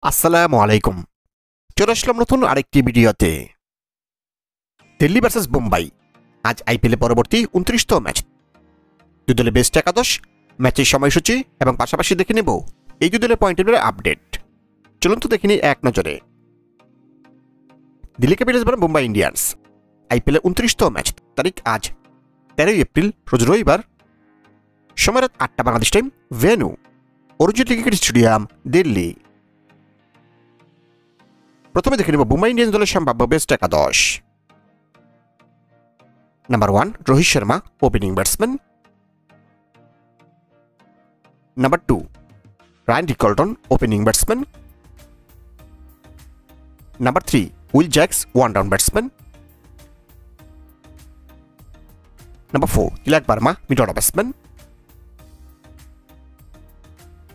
আসসালামু আলাইকুম। চলে আসলাম নতুন আরেকটি ভিডিওতে। দিল্লি ভার্সেস মুম্বাই আজ আইপিএলের পরবর্তী 29তম ম্যাচ। দুই দলের বেস্ট একাদশ, ম্যাচের সময়সূচি এবং পাশাপাশি দেখে নেব এই দুই দলের পয়েন্ট টেবিলের আপডেট। চলুন তো দেখে নিই এক নজরে। দিল্লি ক্যাপিটালস বনাম মুম্বাই ইন্ডিয়ান্স আইপিএলের 29তম ম্যাচ, তারিখ আজ 13 এপ্রিল, রোজ রবিবার, সময় রাত 8টা Bangladesh time, venue Arun Jaitley cricket stadium, Delhi. প্রথমে দেখে নেব মুম্বাই ইন্ডিয়ান্স দলের সম্ভাব্য বেস্ট একাদশ। Number 1 Rohit Sharma, opening batsman. Number 2 Ryan Rickelton, opening batsman. Number 3 Will Jacks, one down batsman. Number 4 Tilak Varma, mid order batsman.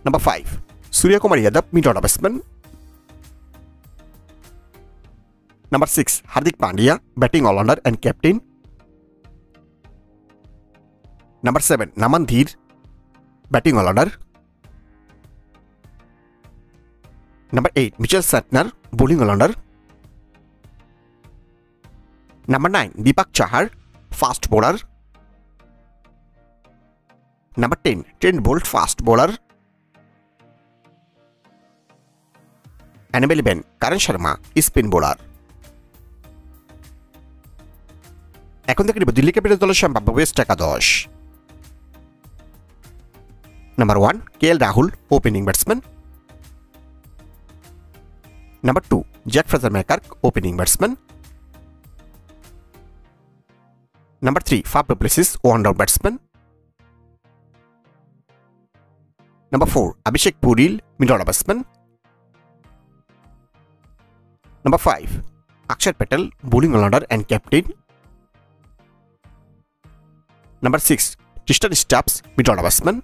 Number 5 Suryakumar Yadav, mid order batsman. Number 6 Hardik Pandya, batting all-rounder and captain. Number 7 Naman Dheer, batting all-rounder. Number 8 Mitchell Santner, bowling all-rounder. Number 9 Deepak Chahar, fast bowler. Number 10 Trent Bolt, fast bowler. And number 11 Karan Sharma, spin bowler. এখন দেখে নেব Delhi Capitals দলের সম্ভাব্য best একাদশ। Number 1 KL Rahul, opening batsman. Number 2 Jake Fraser McGurk, opening batsman. Number 3 Faf du Plessis, one down batsman. Number 4 Abhishek Porel, mid order batsman. Number 5 Axar Patel, bowling allrounder and captain. Number 6 Tristan Stubbs, mid order batsman.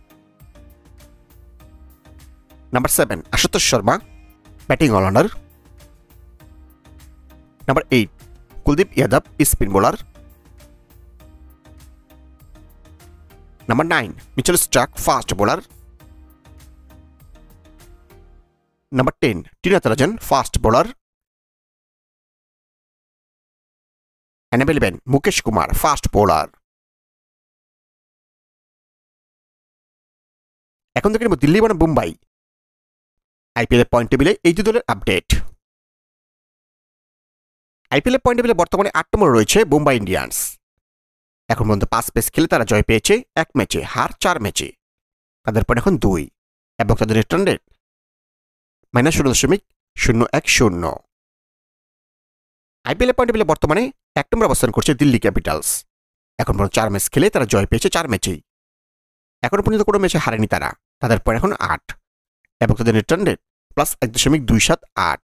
Number 7 Ashutosh Sharma, batting all-rounder. Number 8 Kuldeep Yadav, spin bowler. Number 9 Mitchell Starc, fast bowler. Number 10 T Natarajan, fast bowler. And number 11 Mukesh Kumar, fast bowler. এখন দেখে নেব দিল্লি বনাম Mumbai IPL এর point টেবিলে এই দুই দলের update. IPL এর পয়েন্ট টেবিলে বর্তমানে 8 নম্বরে রয়েছে মুম্বাই ইন্ডিয়ান্স। এখন পর্যন্ত 5 ম্যাচ খেলে তারা জয় পেয়েছে 1 ম্যাচে, হার 4 ম্যাচে। তাদের পয়েন্ট এখন 2 এবং তাদের রিটার্ন রেট -0.010। আইপিএল এর পয়েন্ট টেবিলে বর্তমানে 1 নম্বরে অবস্থান করছে দিল্লি ক্যাপিটালস। এখন পর্যন্ত 4 ম্যাচ খেলে তারা জয় পেয়েছে 4 ম্যাচেই। এখনো পর্যন্ত কোনো ম্যাচে হারেনি তারা। তাদের পয়েন্ট এখন 8 এবং তাদের রিটার্ন রেট +1.278।